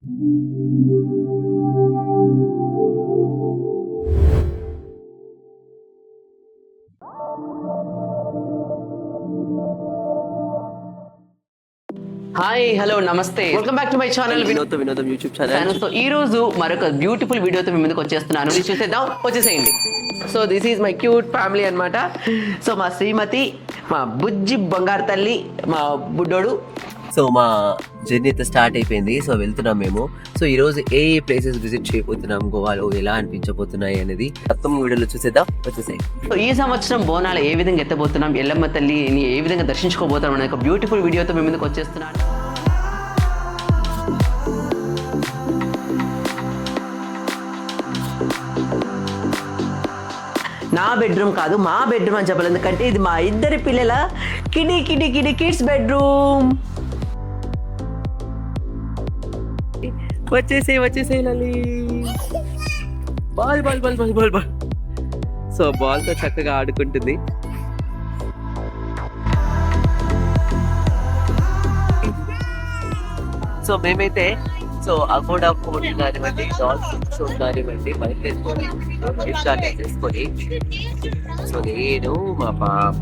Hi hello నమస్తే welcome back to my channel వినోదం YouTube channel. So ఈ రోజు మరొక బ్యూటిఫుల్ వీడియోతో మీ ముందుకు వచ్చేస్తున్నాను. చూసేద్దాం, వచ్చేసేయండి. So this is my cute family అన్నమాట. సో మా శ్రీమతి, మా బుజ్జి బంగారు తల్లి, మా బుడ్డోడు. సో మా జర్నీ అయితే స్టార్ట్ అయిపోయింది. సో వెళ్తున్నాం మేము. సో ఈ రోజు ఏ ప్లేసెస్ విజిట్ చేయబోతున్నాం, గోవాలో ఎలా అనిపించబోతున్నాయి అనేది మొత్తం వీడియోలో చూసేద్దాం, వచ్చేసాయి. సో ఈ సంవత్సరం బోనాలు ఏ విధంగా ఎత్తబోతున్నాం, ఎల్లమ్మ తల్లిని ఏ విధంగా దర్శించుకోబోతున్నాం అనే ఒక బ్యూటిఫుల్ వీడియోతో మీ ముందుకు వచ్చేస్తున్నాను. నా బెడ్రూమ్ కాదు, మా బెడ్రూమ్ అని చెప్పాలి, ఎందుకంటే ఇది మా ఇద్దరి పిల్లల కిడి కిడ్స్ బెడ్రూమ్. వచ్చేసేయి Lali. Ball ball ball ball ball ball. So ball తో చక్కగా ఆడుకుంటుంది. సో మేమైతే అగోడా ఫోర్ట్ కానివ్వండి, డాల్ఫిన్ షో కానివ్వండి, బయలుదేరుకొని లైఫ్ జాకెట్ వేసుకొని, సో నేను మా పాప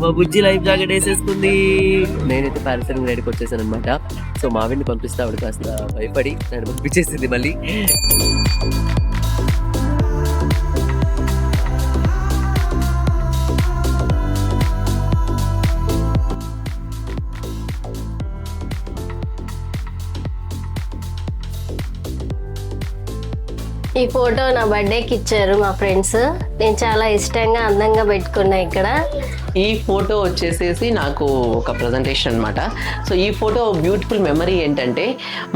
మా బుజ్జి లైఫ్ జాకెట్ వేసేసుకుంది. నేనైతే పారాసైలింగ్ రైడ్కి వచ్చేసాను అనమాట. సో మావిడిని పంపిస్తే ఆవిడ కాస్త భయపడి నన్ను పంపించేసింది మళ్ళీ. ఈ ఫోటో నా బర్త్డేకి ఇచ్చారు మా ఫ్రెండ్స్. నేను చాలా ఇష్టంగా అందంగా పెట్టుకున్నా ఇక్కడ. ఈ ఫోటో వచ్చేసేసి నాకు ఒక ప్రజెంటేషన్ అనమాట. సో ఈ ఫోటో బ్యూటిఫుల్ మెమరీ ఏంటంటే,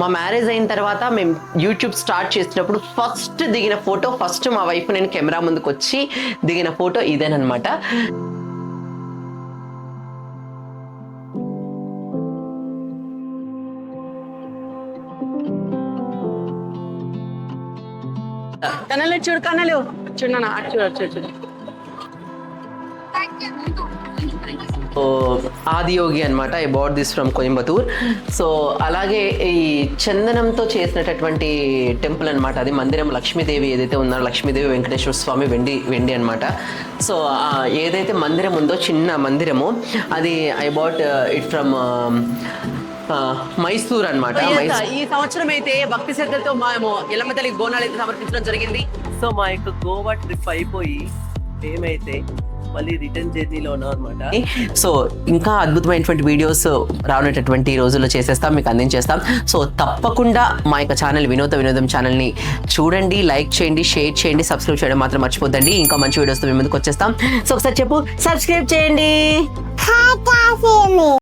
మా మ్యారేజ్ అయిన తర్వాత మేము యూట్యూబ్ స్టార్ట్ చేసినప్పుడు ఫస్ట్ దిగిన ఫోటో, ఫస్ట్ మా వైఫ్ నేను కెమెరా ముందుకు వచ్చి దిగిన ఫోటో ఇదేనమాట. కన్నలు చూడు, కన్నలు చూడనా, చూడు. ఆదియోగి అనమాట. I bought this from Coimbatore. So అలాగే ఈ చందనంతో చేసినటువంటి టెంపుల్ అనమాట. అది మందిరం. లక్ష్మీదేవి ఏదైతే ఉన్నారో, లక్ష్మీదేవి వెంకటేశ్వర స్వామి వెండి అనమాట. సో ఏదైతే మందిరం ఉందో, చిన్న మందిరము, అది I bought it from Mysore అనమాట. ఈ సంవత్సరం అయితే భక్తి శ్రద్ధలతో మేము ఎల్లమ్మ తల్లికి బోనాలు అయితే సమర్పించడం జరిగింది. సో మా యొక్క గోవా ట్రిప్ అయిపోయి మేమైతే మళ్ళీ రిటర్న్ జర్నీలో ఉన్నాం అనమాట. సో ఇంకా అద్భుతమైనటువంటి వీడియోస్ రానున్నటువంటి రోజుల్లో చేసేస్తాం, మీకు అందించేస్తాం. సో తప్పకుండా మా యొక్క ఛానల్ వినోదం ఛానల్ని చూడండి, లైక్ చేయండి, షేర్ చేయండి, సబ్స్క్రైబ్ చేయడం మాత్రం మర్చిపోద్దండి. ఇంకా మంచి వీడియోస్తో మీ ముందుకు వచ్చేస్తాం. సో ఒకసారి చెప్పు, సబ్స్క్రైబ్ చేయండి.